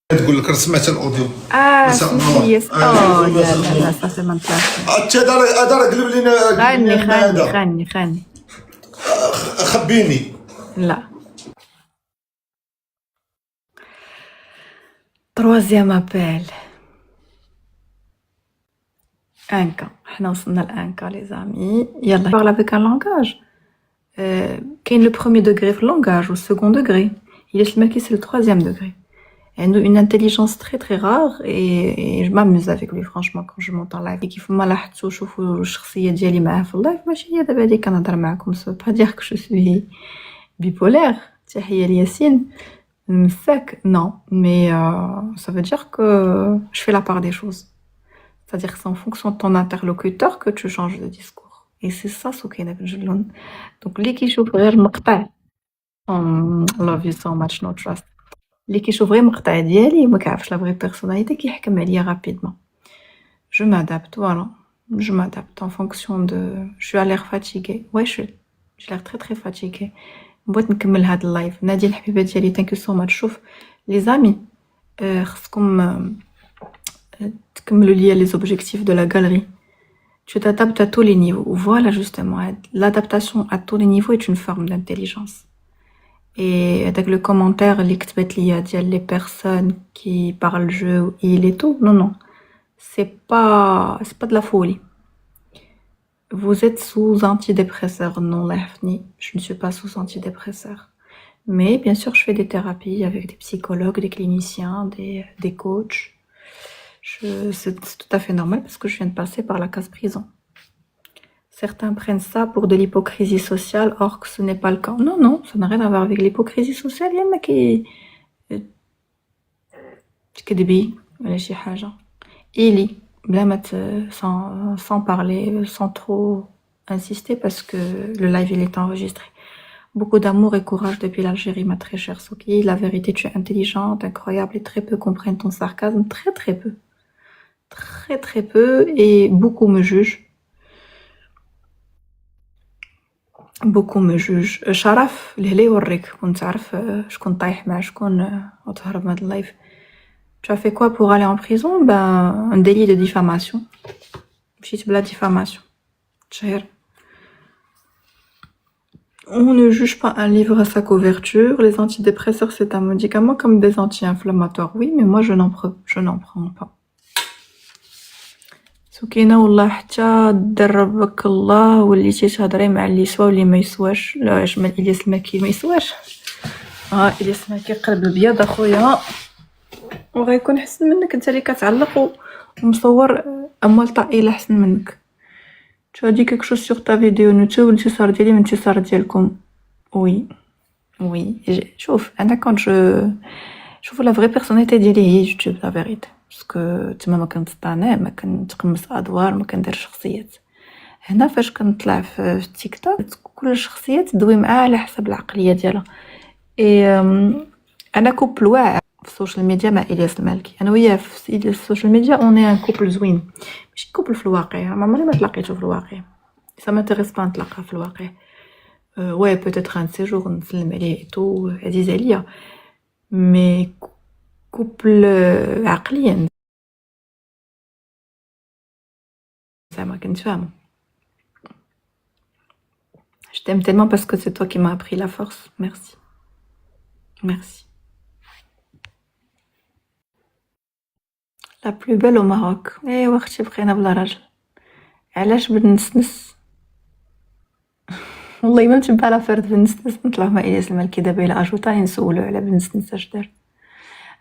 تقول لك سمعت الاوديو مساء النور. سي لا لا لا صافي ما نطلعش. هذا راه قلب خاني لينا خاني هذا خاني خاني. خبيني. لا troisième appel. انكا حنا وصلنا لانكا لي زامي. يلا parle avec un langage. كاين لو premier degré في langage و second degré. Il est marqué c'est le troisième degré. عنده une intelligence très très rare et je m'amuse avec lui franchement quand je monte en live. كيف ما لاحظتوا شوفوا الشخصيه ديالي معاه في اللايف ماشي هي دابا هادي كنهضر معكم سو با دير كو جو سوي بيبولير. تحيه لياسين المساك نو مي ça veut dire que je fais la part des choses. C'est-à-dire que c'est en fonction de ton interlocuteur que tu changes de discours. Et c'est ça ce qu'est le جلون. Donc اللي كيشوف غير مقطع love you so much no trust. اللي كيشوف غير مقطع ديالي ما كيعرفش لا فري بيرسوناليتي كيحكم عليا rapidement. Je m'adapte, voilà. Je m'adapte en fonction de... Je suis à l'air fatiguée. Ouais, j'ai l'air très très fatiguée. بغيت نكمل هاد اللايف. نادي الحبيبه ديالي thank you so much. شوف les amis خصكم تكملوا ليا les objectifs de la galerie. Tu t'adaptes à tous les niveaux. Voilà justement, l'adaptation à tous les niveaux est une forme d'intelligence. Et avec le commentaire اللي كتبت ليا ديال les personnes qui parlent jeu il et tout, non non, c'est pas de la folie. Vous êtes sous antidépresseur, non Lafni, je ne suis pas sous antidépresseur. Mais bien sûr, je fais des thérapies avec des psychologues, des cliniciens, des coachs. C'est tout à fait normal parce que je viens de passer par la case prison. Certains prennent ça pour de l'hypocrisie sociale, or que ce n'est pas le cas. Non, non, ça n'a rien à voir avec l'hypocrisie sociale. Il y en a qui... تكذبي ولا شي حاجة. إلي بلا ما sans parler, sans trop insister parce que le live il est enregistré. Beaucoup d'amour et courage depuis l'Algérie, ma très chère Soki. La vérité, tu es intelligente, incroyable et très peu comprennent ton sarcasme. Très très peu. Très très peu et beaucoup me jugent. Beaucoup me jugent. شرف لهلا يوريك كنت تعرف شكون طايح مع شكون وتهرب من هاد اللايف. Tu as fait quoi pour aller en prison? Ben, un délit de diffamation. مشيت بلا diffamation. تشهير. On ne juge pas un livre à sa couverture. Les antidépresseurs, c'est un médicament comme des anti-inflammatoires. Oui, mais moi, je n'en prends pas. سكينة والله حتى دربك الله وليتي تهضري مع اللي يسوى واللي ما يسواش. لا اش الياس الماكي ما يسواش. الياس الماكي قلب البيض اخويا وغيكون حسن منك انت اللي كتعلق ومصور اموال طائله حسن منك. tu as dit quelque chose sur ta vidéo نتا والانتصار ديالي من انتصار ديالكم. وي شوف انا كنت شوفوا لا فري بيرسوناليتي ديالي هي يوتيوب لا فيريتي باسكو تما ما كنتصطنع ما كنتقمص ادوار ما كندير شخصيات. هنا فاش كنطلع في التيك توك كل شخصيه تدوي معاها على حسب العقليه ديالها. انا كوبل واعر في السوشيال ميديا مع الياس المالكي. انا وياه في السوشيال ميديا اوني ان كوبل زوين ماشي كوبل في الواقع. ما عمري ما تلاقيته في الواقع. ça m'intéresse pas نتلاقى في الواقع. ouais peut-être un de ces jours نسلم عليه تو عزيز عليا مي كوبل عقليا زعما كنت فاهمه. je t'aime tellement parce que c'est toi qui m'as appris la force. merci. la plus belle au Maroc. ايوا اختي بقينا بلا راجل. علاش بنسنس؟ والله ما نتبع على فرد بنسنس. نطلع مع الياس المالكي دابا الى اجوطا نسولو على بنسنس اش دار.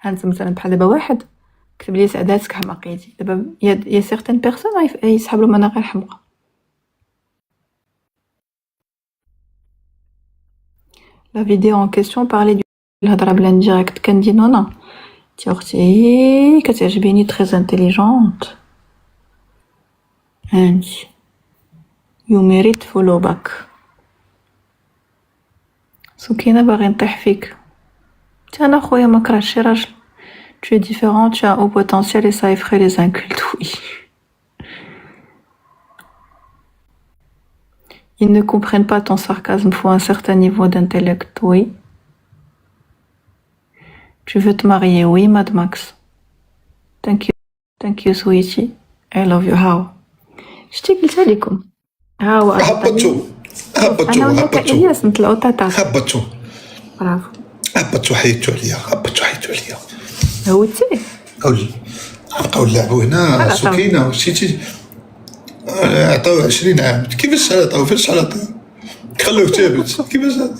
هانت مثلا بحال دابا واحد كتب لي سعداتك حماقيتي. دابا يا سيغتان بيرسون يسحب له مناقير حمقى. La vidéo en question parlait du الهضره بلا ديريكت كندي نونا تي اختي كتعجبيني très intelligente. هانتي you mérite follow back. سكينة باغي نطيح فيك. انا خويا ما كرهتش شي راجل. tu es différent, tu as un haut potentiel et ça effraie les incultes. oui. Ils ne comprennent pas ton sarcasme, faut un certain niveau d'intellect. oui. Tu veux te marier? Oui, Mad Max. Thank you sweetie. I love you. هاو شتي قلت لكم؟ هاو هبطوا انا وياك الياس نطلعوا تاتا. هبطوا برافو. هبطوا حيدتوا عليا هوتي قولي نبقاو نلعبوا هنا سكينه وشتي عطاو 20 عام كيفاش عطاو فاش عطاو خلوه ثابت كيفاش عطاو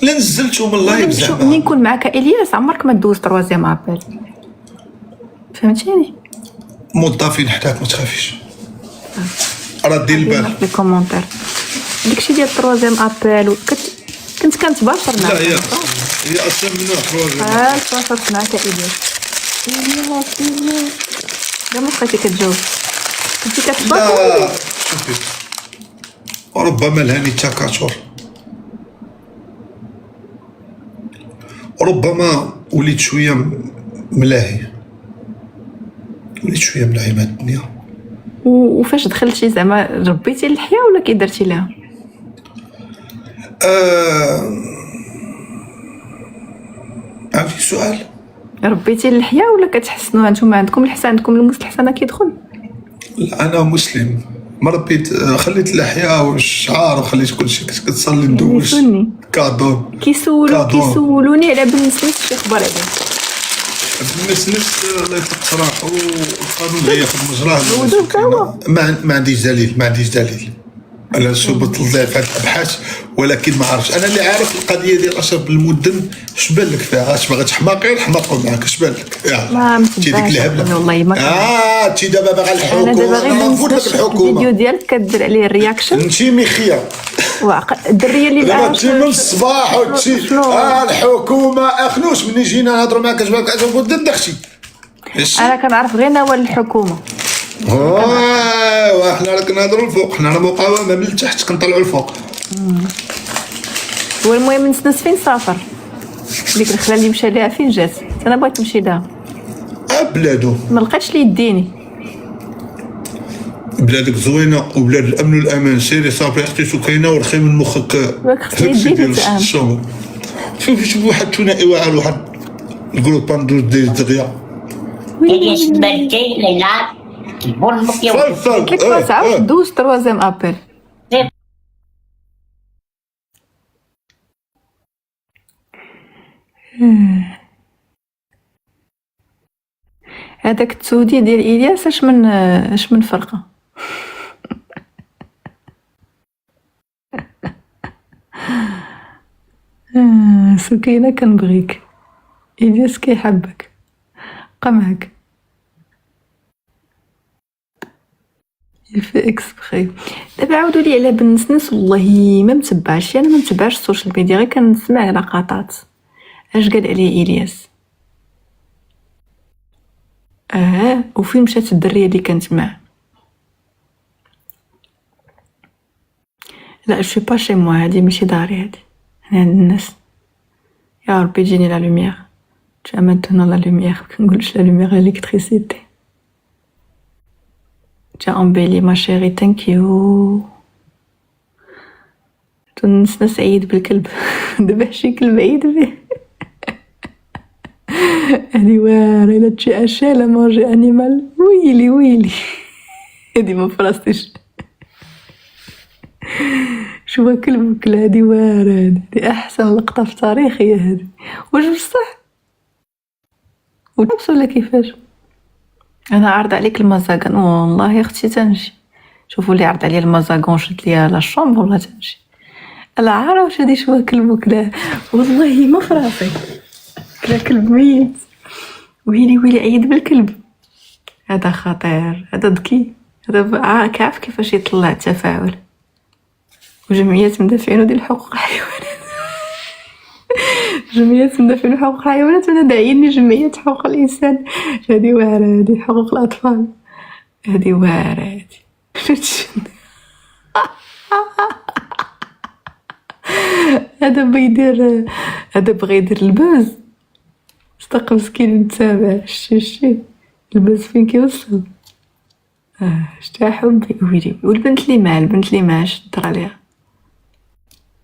لا نزلتو من اللايف زعما ملي نكون معاك الياس عمرك ما دوز تروازيام ابل فهمتيني موظفين حداك ما تخافيش ردي البال في الكومونتير داكشي ديال تروازيام ابل كنت كنتباشر معاك. لا هي اصلا من الحروج تباشرت معاك الياس لا ما بقيتي كتجاوب كنتي كتباشر. لا شوفي ربما الهاني تكاثر ربما وليت شويه ملاهي مع الدنيا. وفاش دخلتي زعما ربيتي اللحيه ولا كي درتي لها؟ عرفتي السؤال؟ ربيتي اللحيه ولا كتحسنوها نتوما عندكم الحسن عندكم المستحسنه كيدخل؟ لا انا مسلم ما ربيت خليت اللحيه والشعار وخليت كلشي كنت كتصلي ندوش كادون كيسولوني على بالنسبه شي خبر عليه بالنسبه الله يطلق صراحه والقانون غياخذ مجراه. ما عنديش دليل انا صوبت الله في هاد الابحاث ولكن ما عرفتش. انا اللي عارف القضيه ديال اشرب المدن اش بان لك فيها اش باغي تحماقي نحماقوا معاك اش بان لك ما متبعش ديك الهبله والله ما انت دابا باغا الحكومه انا دابا غير نقول لك الحكومه الفيديو ديالك كدير عليه الرياكشن انت مخيه الدريه اللي دابا تجي من الصباح وتجي الحكومه اخنوش مني جينا نهضروا معاك اش باغي تقول دخشي. انا كنعرف غير نوال الحكومه احنا راك نهضروا الفوق حنا مقاومه من التحت كنطلعوا الفوق. والمهم نسنس فين سافر ديك الخلا اللي مشى ليها فين جات انا بغيت نمشي لها بلادو ما لقيتش لي يديني. بلادك زوينه وبلاد الامن والامان سيري صافي اختي سكينه ورخي من مخك هبسي ديال الشغل. شوفي واحد ثنائي واعر واحد نقولوا باندوز دغيا الياس بركي ليلى قلت لك ما تعرفش دوز تروازيام ابل. هذاك التسودي ديال الياس اش من فرقه سكينه كنبغيك الياس كيحبك بقى معاك في اكسبري. دابا عاودوا لي على بالنسنس والله ما متبعش انا ما متبعش السوشيال ميديا غير كنسمع على لقطات اش قال عليه الياس. وفين مشات الدريه اللي كانت معاه؟ لا جو با شي موا هادي ماشي داري هادي انا عند الناس. يا ربي تجيني لا لوميير جا مانتونون لا لوميير كنقولش لا لوميير الكتريسيتي جا امبيلي ما شيري ثانك يو. تونسنا سعيد بالكلب دابا شي كلب عيد به هادي واعره الا تجي اشاله مانجي انيمال ويلي هادي ما فراستيش شوفها كلب وكل هادي واعره هادي احسن لقطه في تاريخي هادي. واش بصح ولابس ولا كيفاش؟ انا عارض عليك المزاغون والله يا اختي تنجي شوفوا لي عرض عليا المزاغون شد ليا لا شومبر ولا تنجي لا عارف واش هادي شوفها كلب وكلا والله ما فراسي كلا كلب ميت ويلي عيد بالكلب. هذا خطير هذا ذكي هذا عارف كيفاش يطلع التفاعل. وجمعية مدافعين ديال حقوق الحيوانات جمعية مدافعين حقوق الحيوانات انا داعيني جمعية حقوق الانسان. هذه واعره هذه حقوق الاطفال هذه واعره هذه هذا بغى يدير الباز صدق مسكين متابع شتي الباز فين كيوصل. شتا حبي ويلي والبنت اللي مع شدر عليها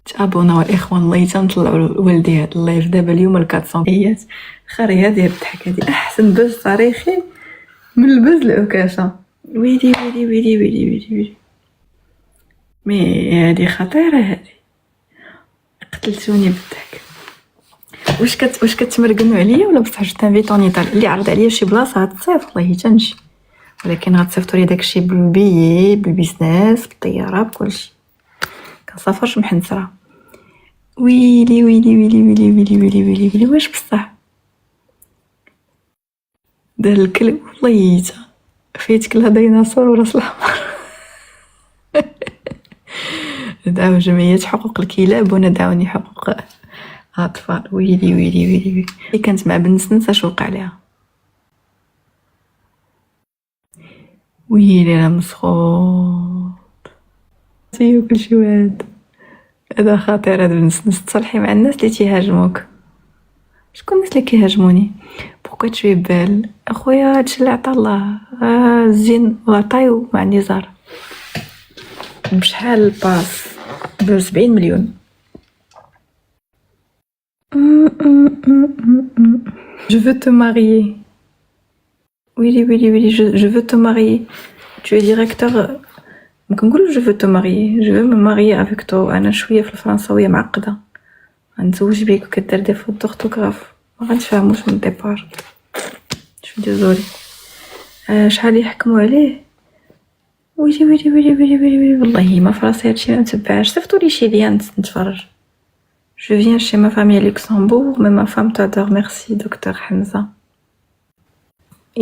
تابوناو الاخوان، والله تنطلعوا لوالدي هاد اللايف دابا اليوم 400 ايات. خري هادي الضحك هادي احسن بوز تاريخي من البوز العكاشه. ويلي ويلي ويلي ويلي ويلي ويلي، مي هادي خطيره هادي، قتلتوني بالضحك. واش كتمرقنوا عليا ولا بصح جوست انفيتوني طال اللي عرض عليا شي بلاصه غتصيفط والله تنجي، ولكن غتصيفطوا لي داكشي بالبيي بالبيزنس بالطياره بكلشي، كنسافرش محنسره. ويلي ويلي ويلي ويلي ويلي ويلي ويلي ويلي، واش بصح دار الكلب والله فايتك لا ديناصور وراس الحمر. ندعو جمعية حقوق الكلاب وندعوني حقوق أطفال. ويلي ويلي ويلي ويلي، اللي كانت مع بنسنس اش وقع ليها. ويلي انا مسخوط سيو كلشي واحد. هذا خطير هذا بنسنس، تصلحي مع الناس اللي تيهاجموك. شكون الناس اللي كيهاجموني؟ بوكا تشوي بال اخويا هادشي اللي عطا الله زين وعطايو مع النزار بشحال الباس ب70 مليون. Je veux te marier. ويلي ويلي ويلي، je veux te marier. Tu es directeur. مكنقولو je veux te marier. Je veux me marier avec toi. انا شويه في الفرنساويه معقده، غنتزوج بيك وكدير دي فوت دورتوغراف ما غنتفاهموش من الديبار. شو ديزولي. شحال يحكموا عليه. ويلي ويلي ويلي ويلي ويلي، والله ما فراسي هادشي ما نتبعش. صيفطوا لي شي ليان نتفرج. Je viens chez ma famille à Luxembourg, mais ma femme t'adore. Merci, docteur Hamza.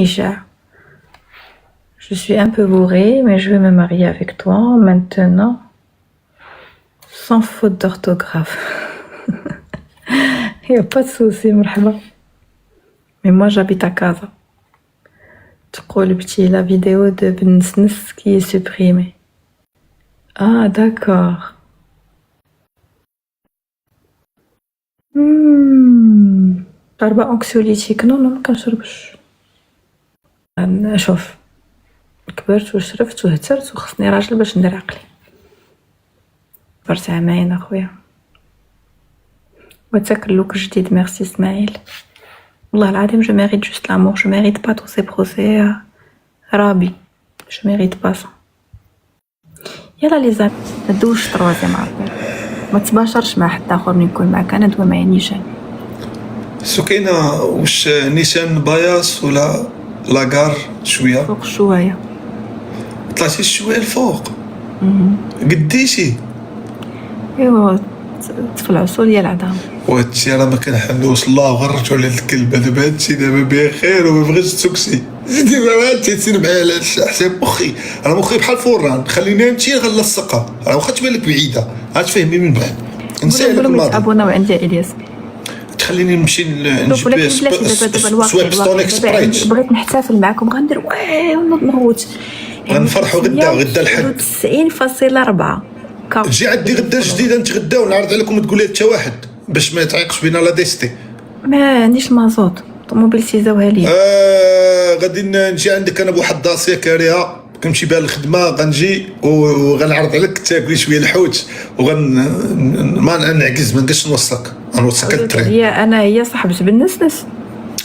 Isha. Je suis un peu bourrée, mais je vais me marier avec toi maintenant. Sans faute d'orthographe. Il n'y a pas de souci, مرحبا. Mais moi, j'habite à Casa. تقول بتي la vidéo de Bensnes qui est supprimée. Ah, d'accord. شاربة أنكسيوليتيك. نو ما كنشربش. شوف كبرت وشرفت وهترت وخصني راجل باش ندير عقلي. برت عامين اخويا وتاكلوك جديد. ميرسي اسماعيل. والله العظيم جو ميريت جوست لامور، جو ميريت با تو سي بروسي رابي، جو ميريت با سا. يلا لي زام ما دوش طروازيام عربي، ما تباشرش مع حد اخر من يكون معك. انا دوا معايا نيشان. سكينة واش نيشان باياس ولا لاكار شويه فوق شويه. طلعتي شويه الفوق. قديتي؟ ايوا طفل عسوليه العظام. وهادشي راه ما كنحملوش الله غرجو على الكلب هذا بهادشي دابا بخير وما بغيتش تسكسي. زيدي ما تيسير معايا على حساب مخي، راه مخي بحال الفران، خليني نمشي نغلصقها، راه واخا تبان لك بعيده غتفهمي من بعد. نسالك الماضي ابونا وعندي الياس تخليني نمشي نجيب سويب ستون اكسبريس. بغيت نحتفل معكم غندير ونغوت غنفرحوا غدا الحد 90.4. تجي عندي غدا جديده نتغداو ونعرض عليكم تقول لي حتى واحد باش ما يتعيقش بينا لا ديستي. ما عنديش المازوط، طوموبيل سيزاوها لي. غادي نجي عندك انا بواحد الداسيه كاريها كنمشي بها الخدمه، غنجي وغنعرض عليك تاكلي شويه الحوت ما نعكز ما نقدرش نوصلك الترين. هي صاحبة بالنسنس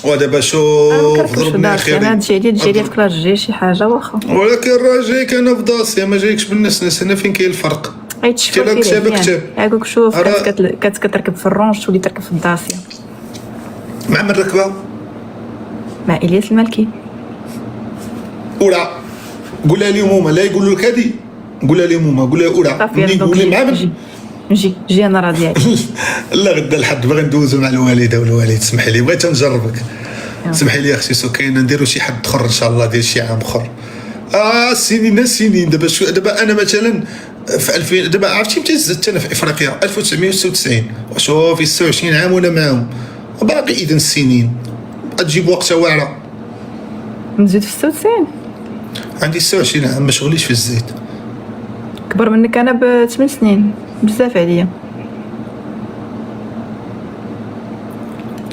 ودابا شوف ضربني خير. انا تجي لي في كلاس جي شي حاجه واخا، ولكن راه جايك انا في داسيه ما جايكش بالنسنس. هنا فين كاين الفرق؟ غيتشوف كتاب هاكوك. شوف كتركب في الرونج تولي تركب في الداسيه. مع من ركبه؟ مع الياس المالكي. ولا قولها لهم هما، لا يقولوا لك هادي قولها لهم هما، قولها اولا مني قولي مع من نجي انا راضيه. لا غدا الحد باغي ندوزو مع الوالده والوالد. سمحي لي بغيت نجربك. سمحي لي اختي سكينه نديرو شي حد اخر ان شاء الله، ديال شي عام اخر. سنين دابا انا مثلا في 2000 دابا عرفتي متى زدت انا في افريقيا 1996 وشوفي 26 عام وانا معاهم باقي. اذا السنين تجيب وقتها واعره. نزيد في 96 عندي 26 عام ما شغليش في الزيت. كبر منك انا ب8 سنين، بزاف عليا.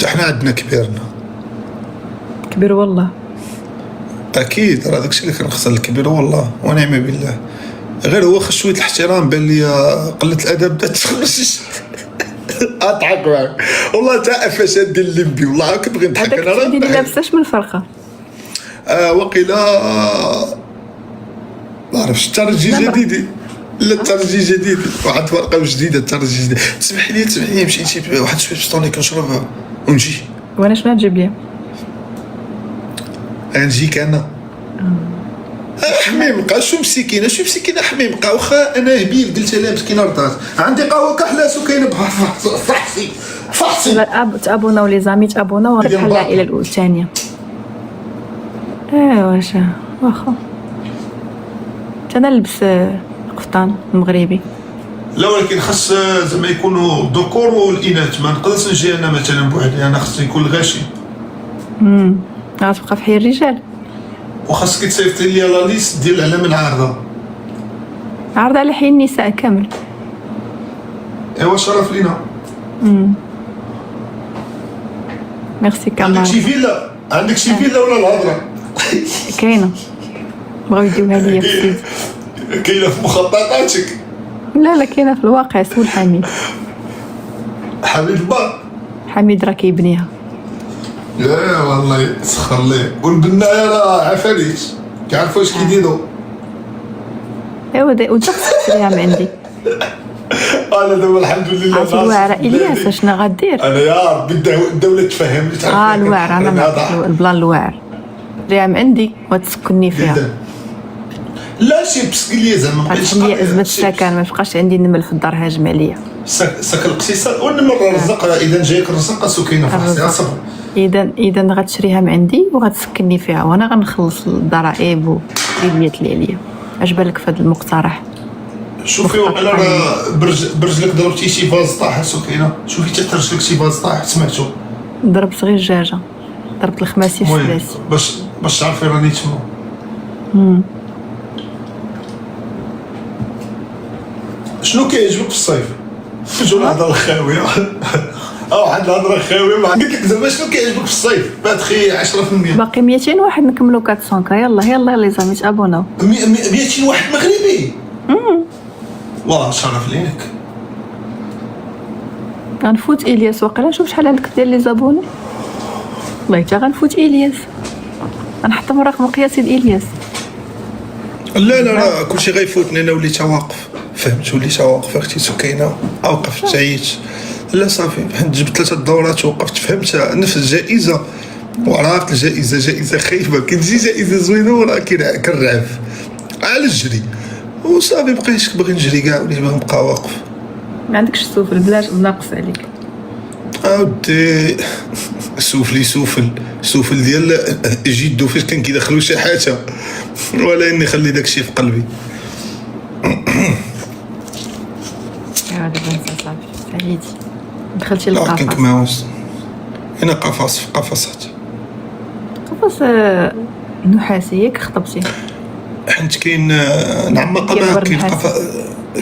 حنا عندنا كبيرنا كبير والله. اكيد راه داكشي اللي كنخسر الكبير والله ونعم بالله. غير هو خص شويه الاحترام، بان لي قله الادب بدات تخرج. اضحك معاك والله، تا فاش ندير الليمبي والله كنبغي نضحك هذاك انا اللي لابساش من الفرقه. وقيلا ما عرفتش الترجي جديد. لا الترجي جديد، واحد فرقه جديده الترجي جديد. تسمح لي مشيت واحد شويه بسطوني كنشرب ونجي. وانا شنو تجيب لي؟ غنجيك انا. حميمقه شو مسكينه حميمقه، واخا انا هبيل قلت لها مسكينه رضات. عندي قهوه كحلاس وكاينه بحر فحصي. تابوناو لي زامي، تابوناو بحال العائله الثانيه. واش واخا انا نلبس قفطان مغربي. لا ولكن خاص زعما يكونوا الذكور والاناث، ما نقدرش نجي انا مثلا بوحدي، انا خاصني يكون الغاشي. غتبقى في الرجال. وخاصك تصيفطي لي لا ليست ديال الاعلام العارضه. عارضه على حي النساء كامل. ايوا شرف لينا. ميرسي كامل. عندك شي فيلا ولا الهضره؟ كاينه، بغاو يديوها ليا في السيت. كاينه في مخططاتك؟ لا كاينه في الواقع. سول حميد حميد راه كيبنيها. لا والله سخر ليه، والبنايه راه عفاريت كيعرفوا واش كيديروا. وانت خصك تشريها من عندي. انا دابا الحمد لله عرفتي الواعره الياس اشنا غدير؟ انا يا ربي الدوله تفهم لي. الواعره انا نعرف البلان الواعر. شريها من عندي وتسكني فيها. لا شي بسكليه زعما بقيت لي ازمه السكن، ما بقاش عندي نمل في الدار هاجم عليا. سكن الاقتصاد والنمر الرزق، اذا جايك الرزق سكينه في صبر. اذا غتشريها من عندي وغتسكني فيها، وانا غنخلص الضرائب والدياليات اللي عليا. اش بالك في هذا المقترح؟ شوفي وقيلا راه برجلك ضربتي شي فاز طاح سكينه، شوفي تحت رجلك شي فاز طاح سمعتو؟ ضربت غير الدجاجه، ضربت الخماسي في الثلاثي باش تعرفي راني تما. شنو كيعجبك في الصيف؟ شنو الهضره الخاويه؟ واحد الهضره خاويه ما عندك زعما. شنو كيعجبك في الصيف؟ بادخي 10%. باقي 200 واحد نكملوا 400. يلا لي زامي تابوناو. 200 واحد مغربي. واه شرف ليك. غنفوت الياس واقيلا. نشوف شحال عندك ديال لي زابوني. والله حتى غنفوت الياس، غنحطم رقم قياسي الياس. لا كلشي غيفوتني، انا وليت واقف. فهمت وليت واقف اختي سكينه. وقفت عييت. لا صافي جبت 3 دورات وقفت. فهمت نفس الجائزه وعرفت الجائزه جائزه خايبه، كتجي جائزه زوينه وراه كنرعف على الجري وصافي. بقيتش باغي نجري كاع، وليت باغي نبقى واقف. ما عندكش السوفل بلاش ناقص عليك. اودي سوفل ديال جدو فاش كان كيدخلوا شي حاجه، ولا اني خلي داكشي في قلبي. دابا انت صافي سعيدي دخلتي لا للقفص. كنت ماوس هنا قفص في قفصات. قفص نحاسي ياك خطبتي؟ حيت كاين نعم قبا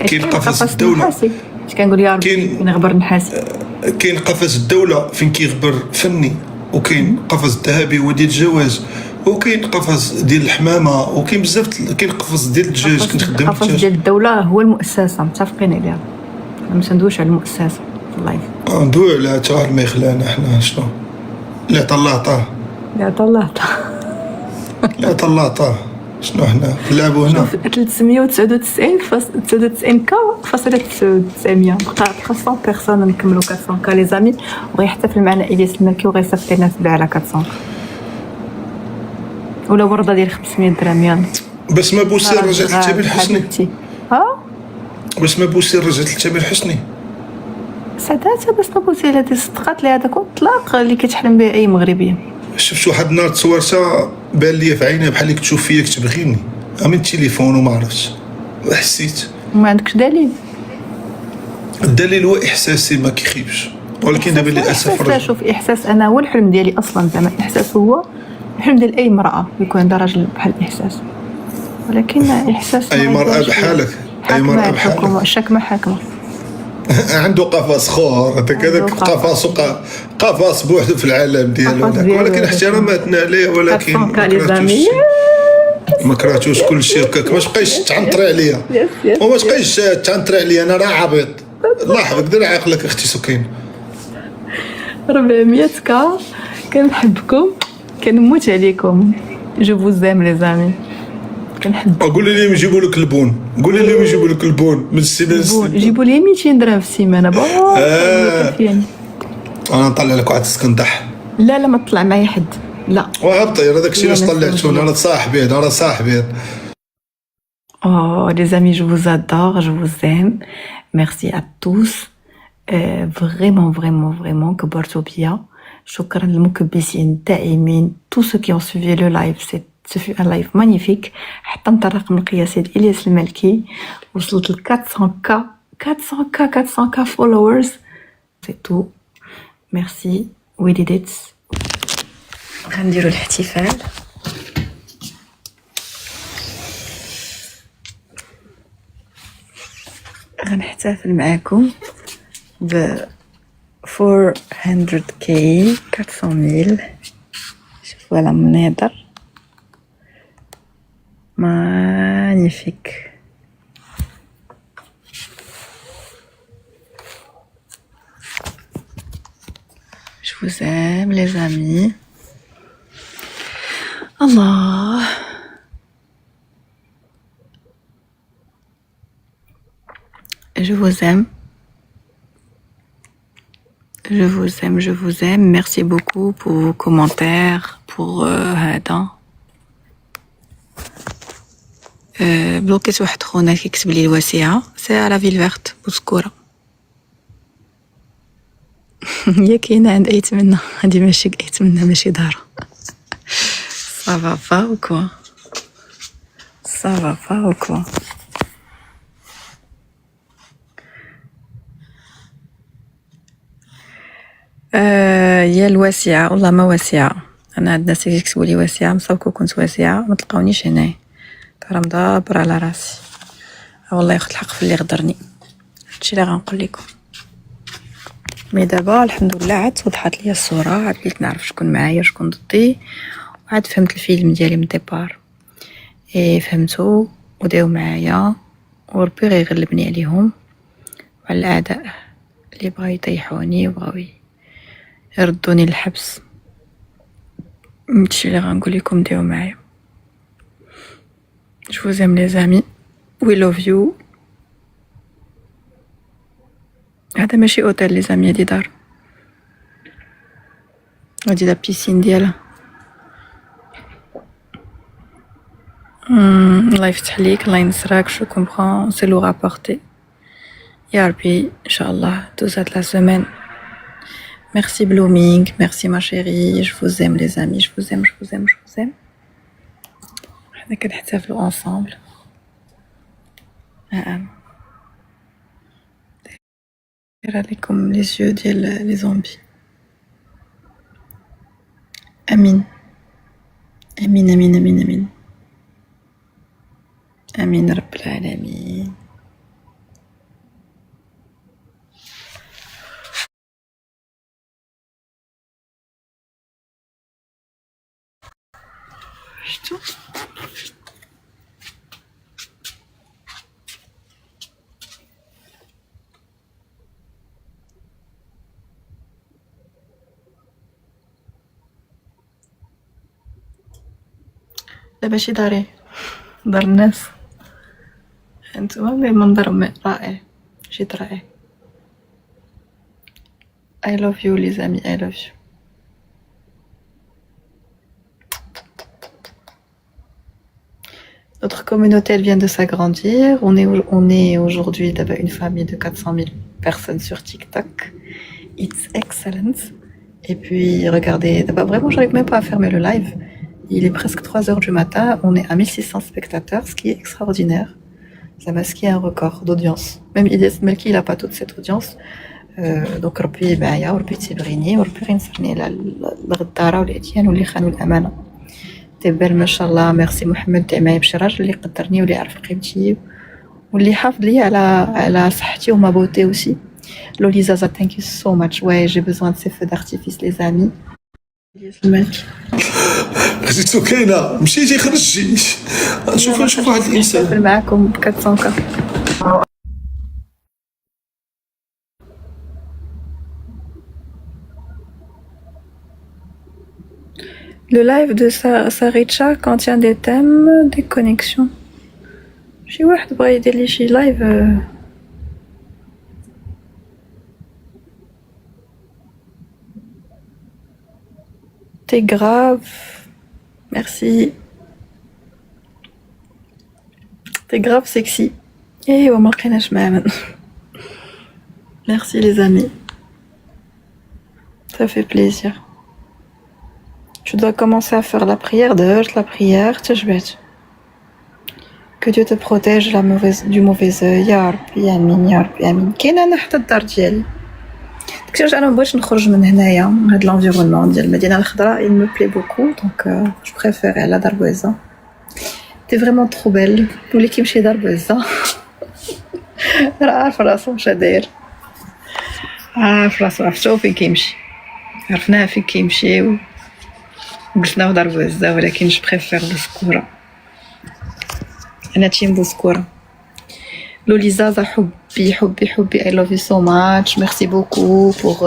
كاين قفص الدوله. اش كنقول يا ربي نغبر نحاسي. كاين قفص الدوله فين كيغبر فني، وكاين قفص الذهبي هو ديال الجواز، وكاين قفص ديال الحمامه، وكاين بزاف. كاين قفص ديال الدجاج كنت خدام القفص ديال الدوله هو المؤسسه، متفقين عليها. ما ندويش على المؤسسه في اللايف. ندوي على تا واحد ما يخلانا حنا. شنو اللي عطا الله عطاه، اللي عطا الله عطاه. اللي عطا الله عطاه. شنو حنا نلعبوا هنا 399 كا فاصلة 900 بقى 100 بيرسون. نكملوا 400 كا لي زامي، وغيحتفل معنا الياس المالكي وغيصيفط لنا تبع على 400 ولا ورده ديال 500 درهم. يلا بس ما بوسي رجعت لتامر حسني. بس ما بوسي رجعت لتامر حسني. سعداتها بس ما بوسي هذه الصدقات اللي هذاك الطلاق اللي كتحلم به اي مغربيه. شفت واحد النهار تصورتها بان لي في عينيها بحال اللي كتشوف فيا كتبغيني من التليفون وما عرفتش وحسيت. ما عندكش دليل؟ الدليل هو احساسي ما كيخيبش، ولكن دابا للاسف شوف احساس انا هو الحلم ديالي اصلا. زعما الاحساس هو الحلم ديال اي امراه يكون عندها راجل بحال الاحساس، ولكن الاحساس اي مرأة بحالك، اي مرأة بحالك الشكمة حاكمة. عنده قفص خور هذاك قفص بوحده في العالم ديالو، ولكن احتراماتنا ليه. ولكن ما كرهتوش كلشي هكاك، ما تبقايش تعنطري عليا وما تبقايش تعنطري عليا، انا راه عبيط. الله يحفظك دير عقلك اختي سكينه. 400 كا، كنحبكم، كنموت عليكم. جو فوز ام لي زامي، كنحب. قولي لهم يجيبوا لك البون، قولي لهم يجيبوا لك البون من السيمانه. جيبوا لي 200 درهم في السيمانه يعني. انا نطلع لك واحد السكندح. لا ما تطلع معايا حد، لا. وهبطي هذاك الشيء علاش طلعتو، انا صاحبي، انا صاحبي. Oh, les amis, je vous adore, je vous aime. Merci à tous. Vraiment, vraiment, vraiment, كبرتوا بيا. شكرا للمكبسين الدائمين. Tous ceux qui ont suivi le live, ce fut un live magnifique. حتى انت الرقم القياسي ديال إلياس المالكي وصلت ل 400k followers. C'est tout. Merci. We did it. غنديروا الاحتفال. غنحتفل معاكم ب 400k 400,000. شوفوا على مناظر magnifique. Je vous aime les amis. Allah. Je vous aime. Je vous aime, je vous aime. Merci beaucoup pour vos commentaires, pour هذا. بلوكيت واحد خونا كيكتب لي الواسعة، سي على فيل فيرت بوسكورة. هي كاينة عند أيتمنى، هادي ماشي أيتمنى، ماشي دارة. Ça va pas ou quoi? Ça va pas ou quoi? هي الواسعة والله ما واسعة. أنا عند الناس اللي يكتبوا لي واسعة مصابكو كنت واسعة ما تلقاونيش هنايا، راه مدابر على راسي. والله ياخد الحق في اللي غدرني، هادشي اللي غنقول لكم. مي دابا الحمد لله عاد وضحت لي الصورة، عاد بديت نعرف شكون معايا شكون ضدي، وعاد فهمت الفيلم ديالي من الديبار. فهمتو وداو معايا، وربي غيغلبني عليهم وعلى الأعداء اللي بغاو يطيحوني وبغاو يردوني للحبس. هادشي اللي غنقول لكم، داو معايا. Je vous aime les amis. We love you. هذا ماشي اوتيل لي زامي، هادي دار، هادي لا بيسين ديالها. الله يفتح ليك، الله ينصرك. جو كومبرون سي لو رابورتي. يا ربي ان شاء الله توزات لا سيمين. Merci Blooming, merci ma chérie, je vous aime les amis, je vous aime, je vous aime, je vous aime. حنا كنحتفلوا ensemble. دايره لكم لي يو ديال لي زومبي. امين امين امين امين امين امين رب العالمين. شتو لا ماشي داري، دار الناس. انتما بمنظر رائع، جد رائع. I love you les amis, I love you. Notre communauté elle vient de s'agrandir. On est aujourd'hui d'abord une famille de 400 000 personnes sur TikTok. It's excellent. Et puis regardez, d'abord vraiment j'arrive même pas à fermer le live. Il est presque 3h du matin, on est à 1600 spectateurs, ce qui est extraordinaire. Ça masque un record d'audience. Même Ilyes Melki, il n'a pas toute cette audience. Donc ربي يبعيا وربي تبريني وربي غينصرني على الغدارة والعتيان واللي خانوا الأمانة. تبال ما شاء الله. ميرسي محمد تعماي بشراج اللي قدرني واللي عرف قيمتي واللي حافظ لي على صحتي وما بوتي aussi. Lolizaza, thank you so much. Ouais, j'ai besoin de ces feux d'artifice les amis. Ilyes Melki. خرجتي سكينه مشيتي خرجتي. شوف واحد الانسان نحتفل معاكم ب 400K. Le live de Saricha contient des thèmes, des connexions. شي واحد بغا يدير لي شي لايف. T'es grave. Merci. T'es grave sexy. ايوا ما لقيناش معنا. Merci les amis. Ça fait plaisir. Je dois commencer à faire la prière de la prière. تجبد. Que Dieu te protège du mauvais œil. يا ربي يا امين يا ربي امين. كاين انا حتى الدار ديالي. داكشي انا مبغيتش نخرج من هنايا هاد لونفيرونمون ديال المدينه الخضراء. Il me plaît beaucoup donc je préfère على دار بويزه. T'es vraiment trop belle. واللي كيمشي دار بويزه راه عارف راسو واش داير. عارف راسو عرفتو فين كيمشي. عرفناه فين كيمشي وجلسنا في دار بويزه ولكن جو بريفير بوسكوره. أنا تيم بوسكورة. لوليزازا حبي حبي حبي I love you so much. Merci beaucoup pour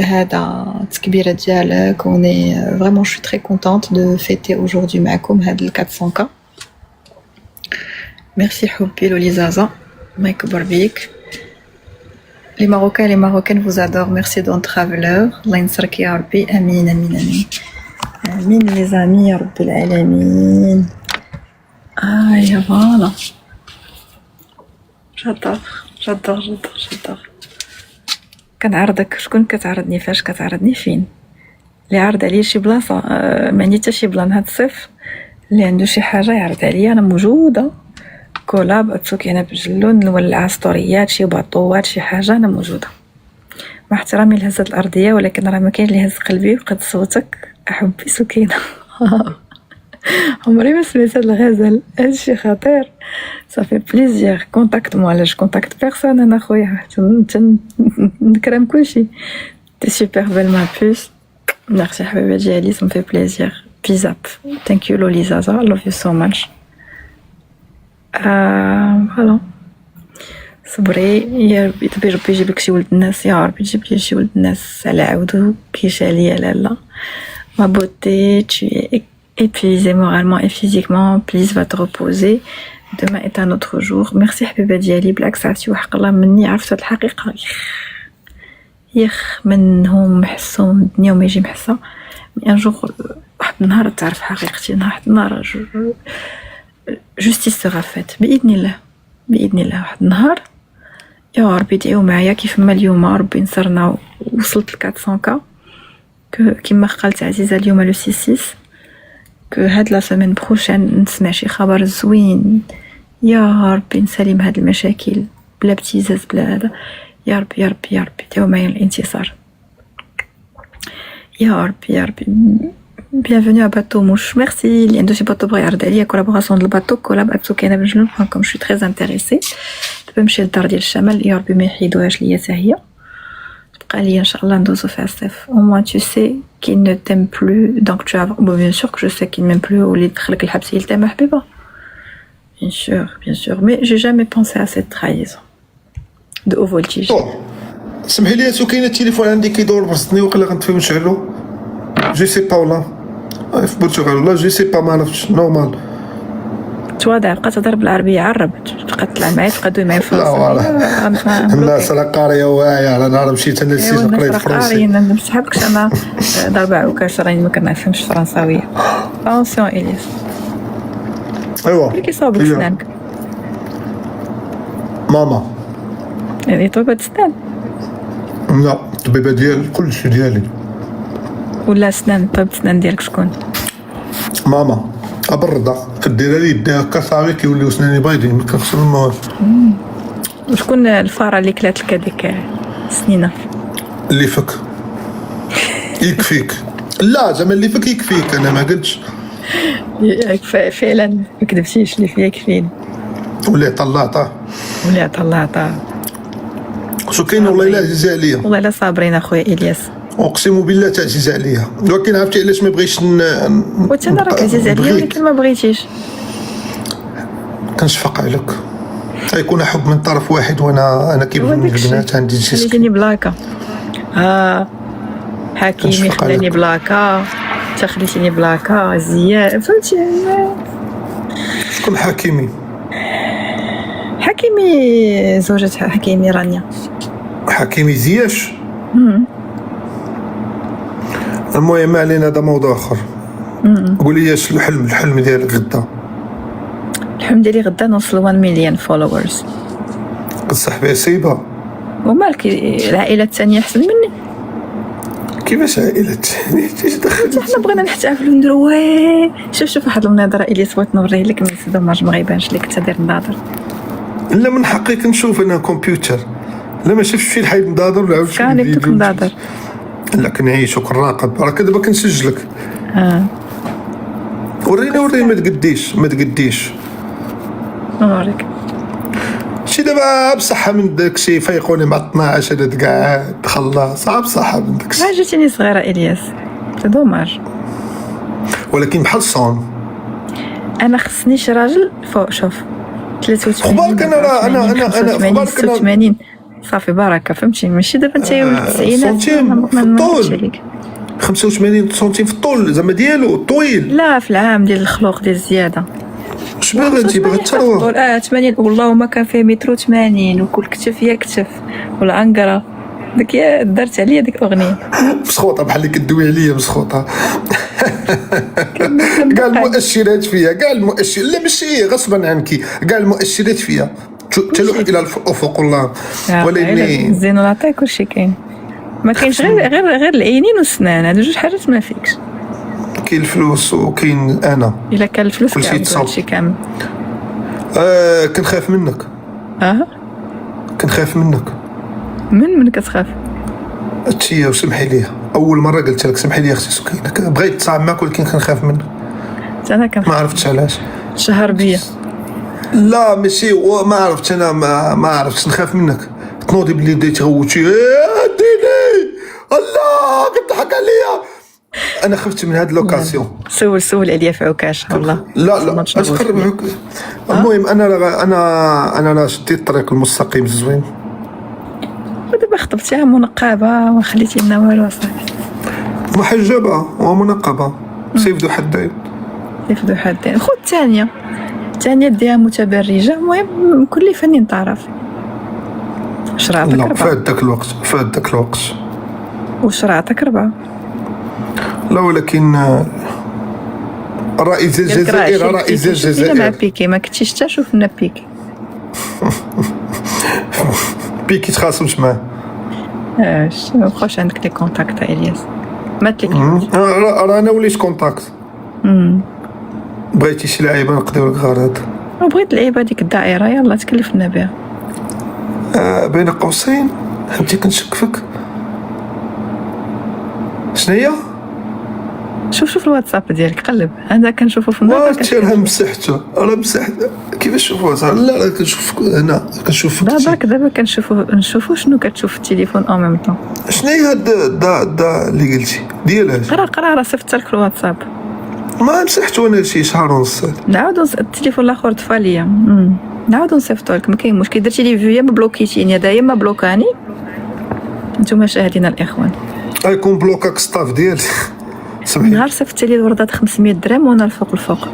هذا التكبيرة ديالك. On est vraiment je suis très contente de fêter aujourd'hui معكم هاد ال 400K. Merci حبي لوليزازا ما يكبر بيك. Les Marocains les Marocaines vous adorent. Merci Don Traveler. الله ينصرك يا ربي. أمين أمين أمين أمين les amis يا رب العالمين. يا فوالا. جادور. كنعرضك. شكون كتعرضني فاش كتعرضني فين؟ اللي عرض عليا شي بلاصه ما عندي حتى شي بلان هاد الصيف اللي عنده شي حاجه يعرض عليا انا موجوده. كولاب اتسوكي انا بجلون نولع ستوريات شي باطوات شي حاجه انا موجوده. مع احترامي لهزة الارضيه ولكن راه ما كاين اللي هز قلبي وقد صوتك احبي سكينه. عمري ما سمعت هاد الغزل. هادشي خطير. صافي بليزير. كونتاكت مو علاش كونتاكت بيرسون انا خويا نكرم كلشي. تي سوبر بيل ما بوس. ميرسي حبيبه ديالي. سا مفي بليزير. بيز اب. ثانك يو لولي زازا. لوف يو سو ماتش. فوالا صبري يا ربي. ربي يجيب لك شي ولد الناس يا ربي. يجيب لي شي ولد الناس على عودو كيشالي لالا. ما بوتي tu es épuisé moralement et physiquement. Please va te reposer. Demain est un autre jour. Merci حبيبة ديالي. بالعكس عرفتي وحق الله مني عرفت هاد الحقيقة. منهم محسوم الدنيا وما يجي محسا. ان جور واحد النهار تعرف حقيقتي. واحد النهار جوستيس سيغا فات بإذن الله. بإذن الله واحد النهار يا ربي دعيو معايا كيف ما اليوم ربي نصرنا وصلت ل 400K. كما قالت عزيزة اليوم لو 6 هاد لا سيمين بروشين نسمع شي خبر زوين يا ربي نسلم هاد المشاكل بلا ابتزاز بلا هذا. يا ربي يا ربي يا ربي داو معايا الانتصار يا ربي يا ربي. bienvenue à Bateau Mouche. Merci اللي عنده شي باطو بغا يعرض عليا كولابوراسيون ديال الباطو كولاب اتسوكينا بنجلون كوم. جو تري انتريسي. دابا نمشي للدار ديال الشمال يا ربي ما يحيدوهاش ليا حتى هي. تبقى ليا ان شاء الله ندوزو فيها الصيف. au moins tu sais qu'il ne t'aime plus donc tu as bon, bien sûr que je sais qu'il ne m'aime plus واللي دخلك الحبس يلتم حبيبه. bien sûr mais j'ai jamais pensé à cette trahison de haut voltige. سمحي لي سكينه التليفون عندي كيدور برصني وقيلا غنطفي ونشعلو. جو سي با ولا في البرتغال ولا جو سي با ما عرفتش نورمال. تواضع بقى تهضر بالعربيه عربت تبقى تطلع معايا تبقى دوي معايا فرنسا. الناس راه قاريه واعيه على نهار مشيت انا للسجن قريت فرنسي. انا ما نسحبكش انا ضربه عكاش راني ما كنفهمش فرنساويه. اتونسيون الياس. ايوا اللي كيصاوبك سنانك ماما يعني طبيبه سنان. لا الطبيبه ديال كلشي ديالي ولا سنان. طبيبه سنان ديالك شكون؟ ماما أبردة كديرها لي يديها هكا صافي كيوليو سناني بايضين ما كنغسل المواد. وشكون الفاره اللي كلات لك هذيك السنينه؟ اللي فك يكفيك. لا زعما اللي فك يكفيك انا ما قلتش. فعلا ما كذبتيش اللي فيا يكفيني. واللي عطا الله عطاه. واللي عطا الله عطاه. شو كاين والله الا عزيز عليا. والله الا صابرين اخويا الياس. اقسم بالله تعزيز عليا، ولكن عرفتي علاش ما بغيتش وانت انا راك عزيز عليا ولكن ما بغيتيش. كنشفق عليك، غيكون حب من طرف واحد وانا كيبغوني البنات عندي جيسك. خليتيني بلاكا. حكيمي خلاني بلاكا، انت خليتيني بلاكا. زياد فهمتي. شكون حكيمي؟ حكيمي زوجة حكيمي رانيا. حكيمي زياش. المهم ما علينا، هذا موضوع اخر. قولي لي اش الحلم ديالك غدا؟ الحلم ديالي غدا نوصل 1 مليون فولورز. كتصاحبي سيبه؟ ومالك العائلة الثانية أحسن مني؟ كيفاش عائلة ثانية؟ ايش دخل؟ حنا بغينا نحتفلوا نديروا شوف واحد المناظرة الياس بغيت نوريه لك، بس دوماج ما غيبانش لك حتى دير الناظر. لا من حقك نشوف انا كمبيوتر، لا ما شفتش شي حيد نضاضر ولا عرفت كان يبدوك نضاضر. لا كنعيش وكنراقب، راه دابا كنسجلك. وريني ما تقديش نوريك شي دابا بصحة من داكشي، فيقوني مع 12 هذا قاعد خلاص بصحة من داكشي. جاتني صغيرة الياس، سي دوماج. ولكن بحال صون انا خصني شي راجل فوق. شوف 83 خبارك انا 86 صافي بركه، فهمتي؟ ماشي دابا انت ولد التسعينات سنتيم في الطول، 85 سنتيم في الطول زعما ديالو طويل. لا في العام ديال الخلوق ديال الزياده. اش باغي انت؟ باغي تروى 80 والله ما كان فيه مترو 80 وكل كتف يا كتف والعنقره داك يا درت عليا ديك الاغنيه مسخوطه بحال اللي كدوي عليا مسخوطه. كاع المؤشرات فيها، كاع المؤشر لا ماشي غصبا عنك، كاع المؤشرات فيها تلوح الى الافق والله. ولكن زين نعطيك كلشي كاين، ما كاينش غير العينين والسنان، هادو جوج حاجات ما فيكش. كاين الفلوس وكاين انا. الا كان الفلوس كلشي كاع شي كامل. كنخاف منك. كنخاف منك. من كتخاف؟ هادشي وسمحي لي، اول مره قلت لك سمحي لي اختي سكينه، بغيت نتصاحب معاك ولكن كنخاف منك. انا كنخاف، ما عرفتش علاش. شهر بيا. لا ماشي ما عرفتش انا، ما عرفتش نخاف منك. تنوضي بلي بديتي غوتي ديني الله كتضحك عليا. انا خفت من هاد لوكاسيون. سول عليا في عكاشه والله. لا اش قرب. المهم انا شديت الطريق المستقيم الزوين. ودابا خطبتيها منقبه وخليتي لنا والو صافي. محجبه ومنقبه سيف ذو حدين. خذ الثانيه ديها متبرجه. المهم كل فنان تعرف شرعتك 4. فات داك الوقت وشرعتك 4. لا ولكن رئيس الجزائر مع بيكي ما كنتيش حتى شوفنا بيكي تخاصمش معاه. ما بقاوش عندك لي كونتاكت الياس؟ مات لك راه انا وليت كونتاكت. بغيتي شي لعيبه نقضيو لك غرض. بغيت اللعيبه ديك الدائره يلا تكلفنا بها. بين قوسين فهمتي كنشك فيك. شناهي؟ شوف الواتساب ديالك قلب، انا كنشوفو في النهار راه مسحته. كيفاش نشوفو؟ لا راه كنشوف هنا كنشوف دابا نشوفو شنو كتشوف في التليفون او ميم طون. شناهي هاد اللي قلتي ديالاش؟ قرا راه صيفط لك الواتساب. ما مسحتو انا شي شهر ونص. نعاودو التليفون الاخر طفى ليا. نعاودو نصيفطو لك، ما كاين مشكل. درتي لي فيو ما بلوكيتيني، هذا ما بلوكاني. نتوما شاهدين الاخوان. غيكون بلوكاك ستاف ديالي. نهار صيفطتي لي الوردات 500 درهم وانا الفوق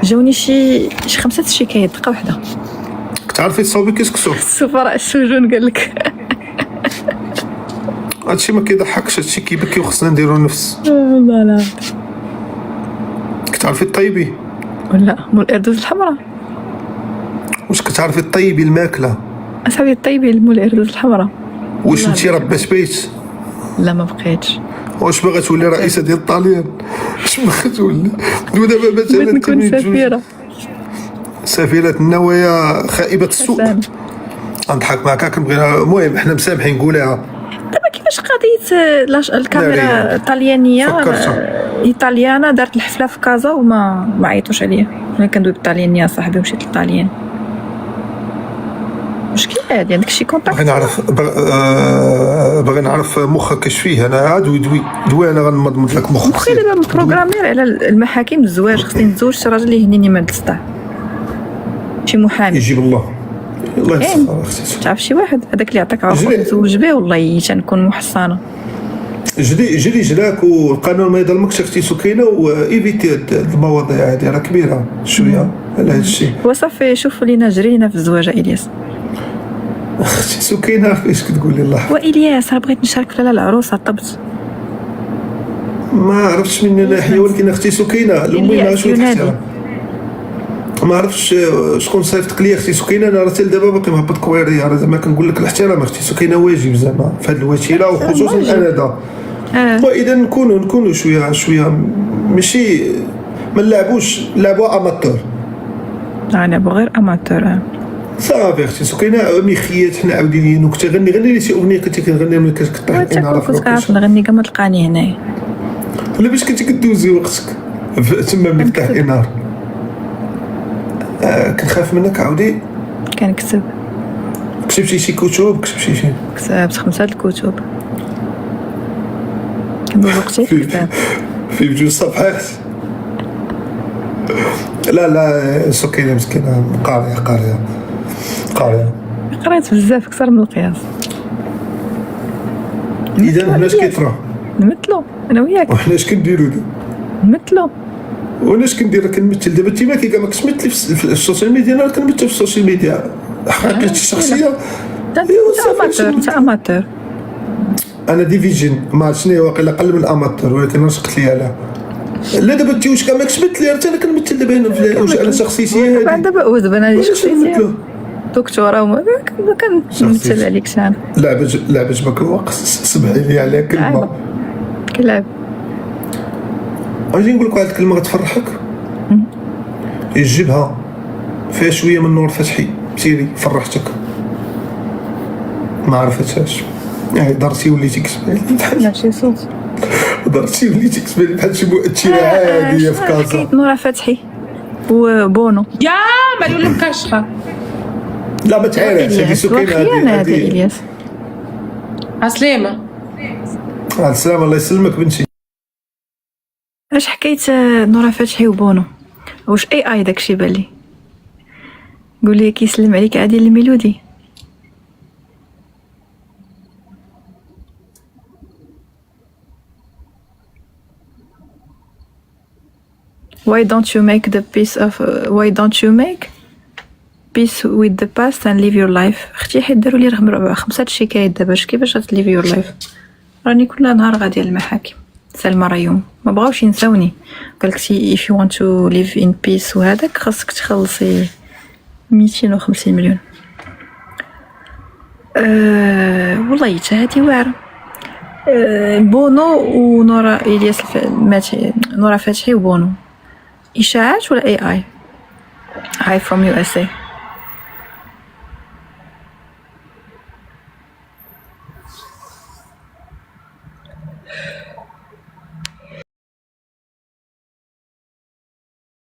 جاوني شي 5 شكايات دقه واحده. كتعرفي تصاوبي كيسكسو السفراء السجون قال لك. هادشي ما كيضحكش، هادشي كيبكي وخصنا نديرو نفس. لا كتعرفي الطيبي ولا مول الأردوز الحمراء؟ واش كتعرفي الطيبي الماكله؟ اصاحبي الطيبي مول الأردوز الحمراء. واش انتي ربات بيت؟ لا ما بقيتش. واش باغا تولي رئيسه ديال الطاليان؟ واش باغا تولي؟ ودابا بغيت نكون سفيرة النوايا خائبة السوء. نضحك معاك كنبغي. المهم حنا مسامحين نقولها. دابا كيفاش قضيه الكاميرا الطليانيه ايطاليانا دارت الحفله في كازا وما عيطوش عليا. انا كندوي بالطليانيه صاحبي ومشيت للطاليان. مشكل عادي عندك شي كونتاكت. باغي نعرف مخك اش فيه. انا عاد دوي انا غنمضمض لك مخك. مخي دابا مبروغرامير على المحاكم الزواج، خصني نتزوج شي راجل اللي يهنيني ما نصدع، شي محامي يجيب الله يسخر اختي. تعرف شي واحد هذاك اللي يعطيك عرض تزوج به، والله تنكون محصنه. جري جلاك، والقانون ما يظلمكش اختي سكينه، وايفيتي هاد المواضيع هادي راه كبيره شويه على هاد الشيء. وصافي شوف لينا جرينا في الزواج الياس. اختي سكينه فاش كتقولي الله والياس راه بغيت نشارك في العروسه طبت ما عرفتش من ناحيه، ولكن اختي سكينه الامي شويه تحترم. ما عرفتش شكون صيفطك لي اختي سكينه. انا راه حتى دابا باقي مهبط كويري، راه زعما كنقول لك الاحترام اختي سكينه واجب زعما في هذه الوسيله، وخصوصا انا دا. واذا نكونوا شويه ماشي ما نلعبوش لعبوا اماتور. نلعبوا غير اماتور. صافي اختي سكينه امي خيات حنا عاوديني نكته غني لي شي اغنيه كنت كنغني ملي كطيح كنت كنعرف نغني كما تلقاني هنايا. لا باش كنتي كدوزي وقتك تما ملي طيح النار. كنخاف منك عاودي. كنكتب. كتبتي شي كتب؟ كتبتي شي؟ كتبت 5 الكتب. كندوز وقتي في الكتاب. في بجوج صفحات. لا سكينه مسكينه قاريه. قريت بزاف اكثر من القياس. اذا هنا اش كيطرا؟ نمثلو انا وياك. وحنا اش كنديرو دابا؟ نمثلو. وانا اش كندير؟ كنمثل دابا. انت ما كاع ما كتمثلي في السوشيال ميديا، انا كنمثل في السوشيال ميديا. حقيقتي الشخصيه انت اماتور. انا ديفيجن ما عرفتش شنو هي، واقيلا اقل من اماتور، ولكن واش قلت لي عليها. لا دابا انت واش كاع ما كتمثلي، انا كنمثل دابا هنا واش انا شخصيتي هذه. دابا انا شخصيتي دكتوره وما كنمثل عليك شان. لعبه بك الوقت سمعي لي عليها كلمه. كلعب. غادي نقول لك واحد الكلمه غتفرحك. الجبهه فيها شويه من نور فتحي، سيري فرحتك. ما عرفتهاش يعني درتي وليتي كتبان بحال شي صوت. درتي وليتي كتبان بحال شي مؤثره عاديه في كازا. نورا فتحي وبونو. يا مريم مكشخه. لا ما تعرفش هذه سكينه هذه الياس. عسلامه. السلام الله يسلمك بنتي. اش حكيت نورا فتحي وبونو؟ واش اي داكشي بالي؟ قولي كيسلم عليك عادي الميلودي. Why don't you make peace with the past and live your life. اختي حيت داروا لي رقم 5 الشكايات دابا. كيفاش غتليف يور لايف؟ راني كل نهار غادي للمحاكم. سلمى ريوم ما بغاوش ينساوني، قالكتي if you want to live in peace وهذاك خاصك تخلصي 250 مليون. والله حتى هادي واعره. بونو ونورا الياس نورا فتحي وبونو اشاعات ولا اي هاي from USA.